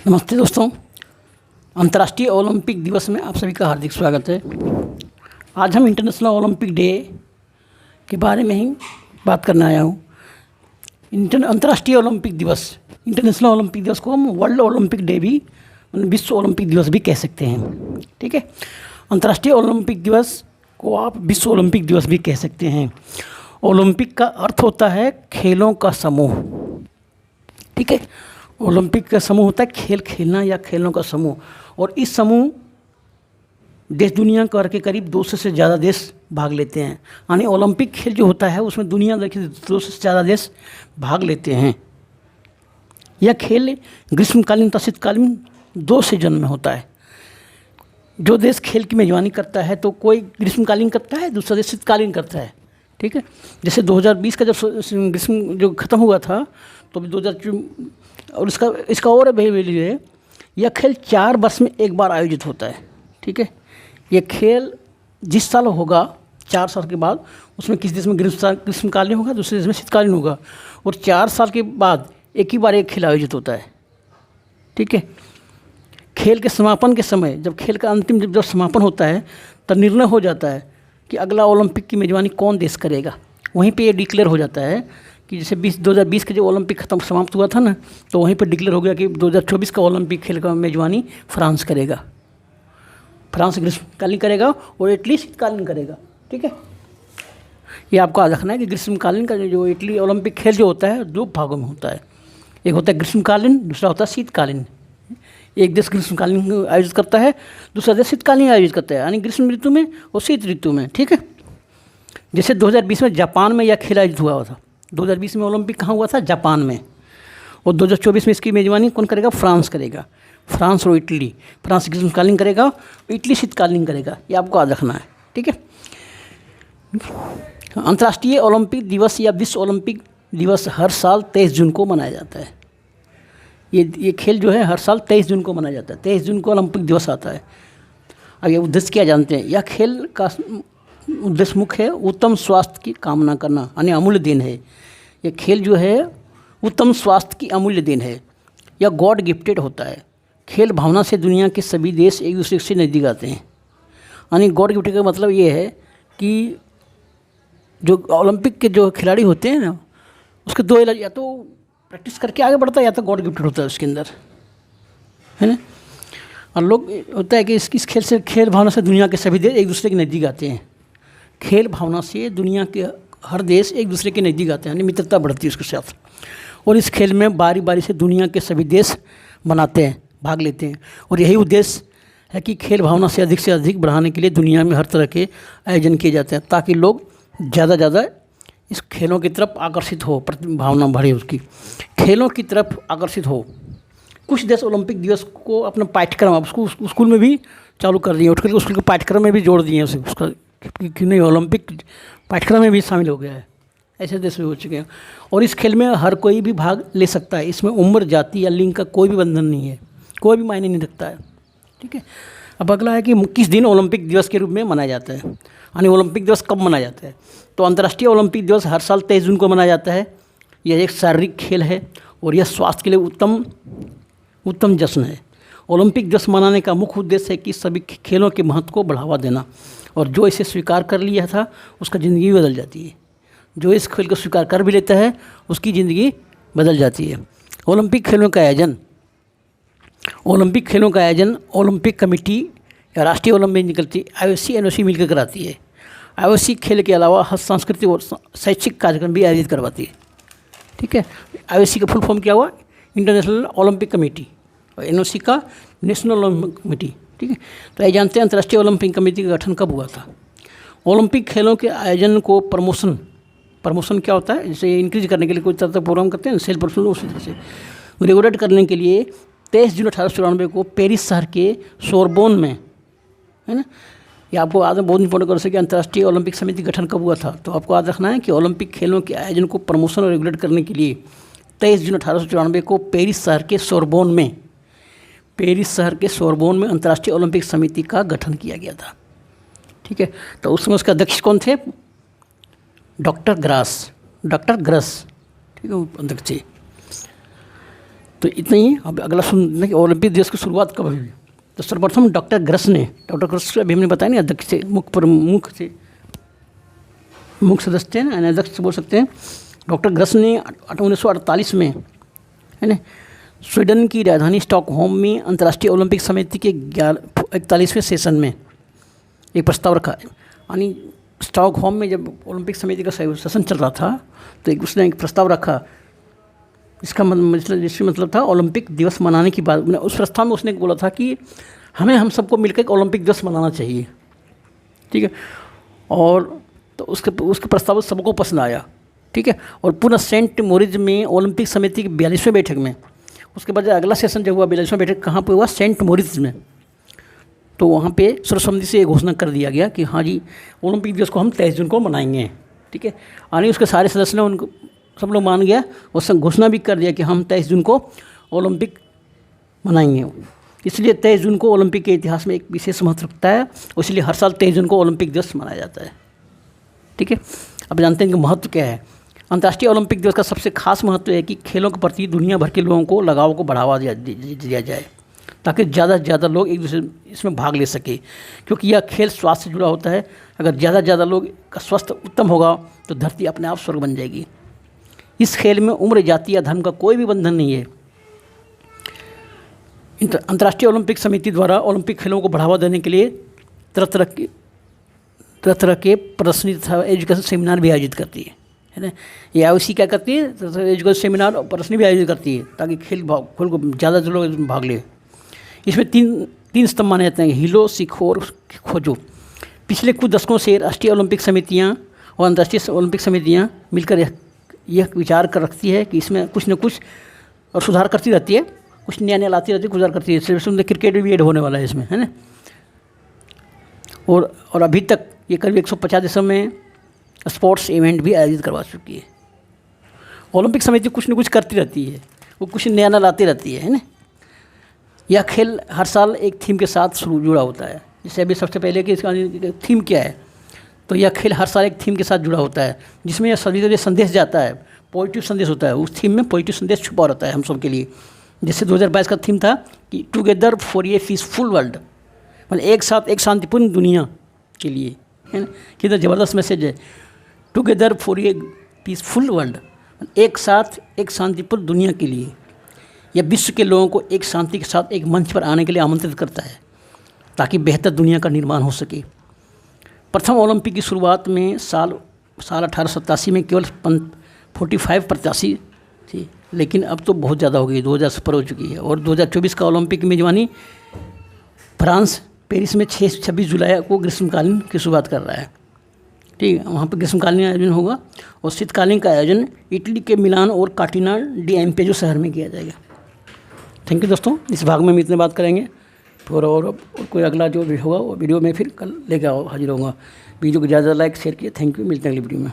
नमस्ते दोस्तों, अंतर्राष्ट्रीय ओलंपिक दिवस में आप सभी का हार्दिक स्वागत है। आज हम इंटरनेशनल ओलंपिक डे के बारे में ही बात करने आया हूँ। अंतर्राष्ट्रीय ओलंपिक दिवस, इंटरनेशनल ओलंपिक दिवस को हम वर्ल्ड ओलंपिक डे भी, विश्व ओलंपिक दिवस भी कह सकते हैं। ठीक है, अंतर्राष्ट्रीय ओलंपिक दिवस को आप विश्व ओलंपिक दिवस भी कह सकते हैं। ओलंपिक का अर्थ होता है खेलों का समूह। ठीक है, ओलंपिक का समूह होता है खेल खेलना या खेलों का समूह, और इस समूह देश दुनिया भर के करीब 200 से ज़्यादा देश भाग लेते हैं। यानी ओलंपिक खेल जो होता है उसमें दुनिया भर के 200 से ज़्यादा देश भाग लेते हैं। यह खेल ग्रीष्मकालीन तथा शीतकालीन 2 सीजन में होता है। जो देश खेल की मेजबानी करता है तो कोई ग्रीष्मकालीन करता है, दूसरा देश शीतकालीन करता है। ठीक है, जैसे 2020 का जब ग्रीष्म जो ख़त्म हुआ था तो 2000 और इसका और वैल्यू है, यह खेल 4 वर्ष में एक बार आयोजित होता है। ठीक है, यह खेल जिस साल होगा 4 साल के बाद, उसमें किसी देश में ग्रीष्मकालीन होगा, दूसरे देश में शीतकालीन होगा, और 4 साल के बाद एक ही बार एक खेल आयोजित होता है। ठीक है, खेल के समापन के समय, जब खेल का अंतिम जब समापन होता है तब निर्णय हो जाता है कि अगला ओलंपिक की मेजबानी कौन देश करेगा। वहीं पे ये डिक्लेयर हो जाता है कि जैसे 2020 के जो ओलंपिक समाप्त हुआ था ना, तो वहीं पर डिक्लेयर हो गया कि 2024 का ओलंपिक खेल का मेजबानी फ्रांस करेगा। फ्रांस ग्रीष्मकालीन करेगा और इटली शीतकालीन करेगा। ठीक है, ये आपको याद रखना है कि ग्रीष्मकालीन का जो इटली ओलंपिक खेल जो होता है 2 भागों में होता है। एक होता है ग्रीष्मकालीन, दूसरा होता है शीतकालीन। एक देश ग्रीष्मकालीन आयोजित करता है, दूसरा देश शीतकालीन आयोजित करता है, यानी ग्रीष्म ऋतु में और शीत ऋतु में। ठीक है, जैसे 2020 में जापान में यह खेल आयोजित हुआ था। 2020 में ओलंपिक कहाँ हुआ था? जापान में। और 2024 में इसकी मेजबानी कौन करेगा? फ्रांस करेगा। फ्रांस और इटली, फ्रांस ग्रीष्मकालीन करेगा, इटली शीतकालीन करेगा। ये आपको याद रखना है। ठीक है, अंतर्राष्ट्रीय ओलंपिक दिवस या विश्व ओलंपिक दिवस हर साल 23 जून को मनाया जाता है। ये खेल जो है हर साल 23 जून को मनाया जाता है। 23 जून को ओलंपिक दिवस आता है। अब ये उद्देश्य क्या जानते हैं? यह खेल का उद्देश्य मुख्य है उत्तम स्वास्थ्य की कामना करना, यानी अमूल्य देन है। यह खेल जो है उत्तम स्वास्थ्य की अमूल्य देन है। यह गॉड गिफ्टेड होता है। खेल भावना से दुनिया के सभी देश एक दूसरे से नज़दीक आते हैं। यानी गॉड गिफ्टेड का मतलब ये है कि जो ओलंपिक के जो खिलाड़ी होते हैं ना, उसके 2 इलाज, या तो प्रैक्टिस करके आगे बढ़ता है या तो गॉड गिफ्टेड होता है उसके अंदर, है ना। और लोग होता है कि इस खेल से, खेल भावना से दुनिया के सभी देश एक दूसरे के नज़दीक आते हैं। खेल भावना से दुनिया के हर देश एक दूसरे के नज़दीक आते हैं, यानी मित्रता बढ़ती है उसके साथ। और इस खेल में बारी बारी से दुनिया के सभी देश बनाते हैं, भाग लेते हैं। और यही उद्देश्य है कि खेल भावना से अधिक बढ़ाने के लिए दुनिया में हर तरह के आयोजन किए जाते हैं, ताकि लोग ज़्यादा इस खेलों की तरफ आकर्षित हो, भावना बढ़े, उसकी खेलों की तरफ आकर्षित हो। कुछ देश ओलंपिक दिवस को अपना पाठ्यक्रम, अब उसको स्कूल में भी चालू कर दिए, उठ करके स्कूल के पाठ्यक्रम में भी जोड़ दिए हैं उसका, कि नहीं, ओलंपिक पाठ्यक्रम में भी शामिल हो गया है। ऐसे देश भी हो चुके हैं। और इस खेल में हर कोई भी भाग ले सकता है। इसमें उम्र, जाति या लिंग का कोई भी बंधन नहीं है, कोई भी मायने नहीं रखता है। ठीक है, अब अगला है कि किस दिन ओलंपिक दिवस के रूप में मनाया जाता है, यानी ओलंपिक दिवस कब मनाया जाता है। तो अंतर्राष्ट्रीय ओलंपिक दिवस हर साल 23 जून को मनाया जाता है। यह एक शारीरिक खेल है और यह स्वास्थ्य के लिए उत्तम जश्न है। ओलंपिक दिवस मनाने का मुख्य उद्देश्य है कि सभी खेलों के महत्व को बढ़ावा देना, और जो इसे स्वीकार कर लिया था उसका ज़िंदगी बदल जाती है। जो इस खेल को स्वीकार कर भी लेता है उसकी ज़िंदगी बदल जाती है। ओलंपिक खेलों का आयोजन ओलंपिक कमेटी या राष्ट्रीय ओलंपिक निकलती IOC NOC मिलकर कराती है। IOC खेल के अलावा हर सांस्कृतिक और शैक्षिक कार्यक्रम भी आयोजित करवाती है। ठीक है, IOC का फुल फॉर्म क्या हुआ? इंटरनेशनल ओलंपिक कमेटी, और NOC का नेशनल ओलंपिक कमेटी। ठीक है, तो ये जानते हैं अंतर्राष्ट्रीय ओलंपिक कमेटी का गठन कब हुआ था। ओलंपिक खेलों के आयोजन को प्रमोशन क्या होता है? जैसे इंक्रीज करने के लिए कोई तरह का प्रोग्राम करते हैं, सेल प्रमोशन, उसी तरह से रेगुलेट करने के लिए 23 जून 1894 को पेरिस शहर के सोरबोन में, है ना। ये आपको याद है, बहुत इंपॉर्टेंट कर सके अंतर्राष्ट्रीय ओलंपिक समिति गठन कब हुआ था। तो आपको याद रखना है कि ओलंपिक खेलों के आयोजन को प्रमोशन और रेगुलेट करने के लिए 23 जून 1894 को पेरिस शहर के सोरबोन में अंतर्राष्ट्रीय ओलंपिक समिति का गठन किया गया था। ठीक है, तो उसमें उसका अध्यक्ष कौन थे? Doctor gross. ठीक है, अध्यक्ष। तो इतना ही। अब अगला सुनने कि ओलंपिक दिवस की शुरुआत कब हुई। तो सर्वप्रथम डॉक्टर ग्रस ने, डॉक्टर ग्रस अभी हमने बताया नहीं, अध्यक्ष से मुख्य सदस्य थे ना, अध्यक्ष से बोल सकते हैं। डॉक्टर ग्रस ने 1948 में, है ना, स्वीडन की राजधानी स्टॉकहोम में अंतर्राष्ट्रीय ओलंपिक समिति के 41वें सेशन में एक प्रस्ताव रखा। यानी स्टॉकहोम में जब ओलंपिक समिति का सेशन चल रहा था तो उसने एक प्रस्ताव रखा, इसका मतलब था ओलंपिक दिवस मनाने की बात। उस प्रस्ताव में उसने बोला था कि हम सबको मिलकर एक ओलंपिक दिवस मनाना चाहिए, ठीक है। और तो उसके प्रस्ताव सबको पसंद आया, ठीक है। और पुनः सेंट मोरिज में ओलंपिक समिति की 42वें बैठक में, उसके बाद अगला सेशन जब हुआ 42वां बैठक कहाँ पे हुआ, सेंट मोरिज में। तो वहाँ पे सर्वसम्मति से ये घोषणा कर दिया गया कि हाँ जी, ओलंपिक दिवस को हम 23 जून को मनाएंगे, ठीक है। यानी उसके सारे सदस्य ने, उनको सब लोग मान गया और घोषणा भी कर दिया कि हम 23 जून को ओलंपिक मनाएंगे। इसलिए 23 जून को ओलंपिक के इतिहास में एक विशेष महत्व रखता है, इसलिए हर साल 23 जून को ओलंपिक दिवस मनाया जाता है, ठीक है। अब जानते हैं कि महत्व क्या है। अंतर्राष्ट्रीय ओलंपिक दिवस का सबसे खास महत्व है कि खेलों के प्रति दुनिया भर के लोगों को लगाव को बढ़ावा दिया जाए, ताकि ज़्यादा से ज़्यादा लोग एक दूसरे इसमें भाग ले सके, क्योंकि यह खेल स्वास्थ्य से जुड़ा होता है। अगर ज़्यादा से ज़्यादा लोग का स्वास्थ्य उत्तम होगा तो धरती अपने आप स्वर्ग बन जाएगी। इस खेल में उम्र, जाति या धर्म का कोई भी बंधन नहीं है। अंतर्राष्ट्रीय ओलंपिक समिति द्वारा ओलंपिक खेलों को बढ़ावा देने के लिए तरह तरह के प्रदर्शनी तथा एजुकेशन सेमिनार भी आयोजित करती है ना। ये IOC क्या करती है, एजुकेशन सेमिनार और प्रदर्शनी भी आयोजित करती है, ताकि खेल को ज़्यादा लोग भाग ले। इसमें तीन स्तंभ माने जाते हैं, हिलो, सीखो और खोजो। पिछले कुछ दशकों से राष्ट्रीय ओलंपिक समितियां और अंतर्राष्ट्रीय ओलंपिक समितियां मिलकर यह विचार कर रखती है कि इसमें कुछ न कुछ और सुधार करती रहती है, कुछ नया लाती रहती है, सुधार करती है। इसमें क्रिकेट भी ऐड होने वाला है इसमें, है ना। और अभी तक ये करीब 150 देशों में स्पोर्ट्स इवेंट भी आयोजित करवा चुकी है। ओलंपिक समिति कुछ न कुछ करती रहती है, वो कुछ नया लाती रहती है ना। यह खेल हर साल एक थीम के साथ जुड़ा होता है। जैसे अभी सबसे पहले कि इसका थीम क्या है, तो यह खेल हर साल एक थीम के साथ जुड़ा होता है, जिसमें यह सभी तरह संदेश जाता है, पॉजिटिव संदेश होता है। उस थीम में पॉजिटिव संदेश छुपा रहता है हम सब के लिए। जैसे 2022 का थीम था कि together for a peaceful world, मतलब एक साथ एक शांतिपूर्ण दुनिया के लिए, है ना। कितना ज़बरदस्त मैसेज है, together for a peaceful world, एक साथ एक शांतिपूर्ण दुनिया के लिए। यह विश्व के लोगों को एक शांति के साथ एक मंच पर आने के लिए आमंत्रित करता है, ताकि बेहतर दुनिया का निर्माण हो सके। प्रथम ओलंपिक की शुरुआत में साल 1887 में केवल 45 प्रत्याशी थी, लेकिन अब तो बहुत ज़्यादा हो गई, 2000 से ऊपर हो चुकी है। और 2024 का ओलंपिक की मेजबानी फ्रांस पेरिस में 26 जुलाई को ग्रीष्मकालीन की शुरुआत कर रहा है, ठीक है। वहाँ पर ग्रीष्मकालीन आयोजन होगा और शीतकालीन का आयोजन इटली के मिलान और काटिना डी एम्पेजो शहर में किया जाएगा। थैंक यू दोस्तों, इस भाग में हम इतने बात करेंगे। और कोई अगला जो भी होगा वो वीडियो में फिर कल लेकर हाजिर होगा। वीडियो को ज़्यादा लाइक शेयर किए। थैंक यू, मिलते हैं अगली वीडियो में।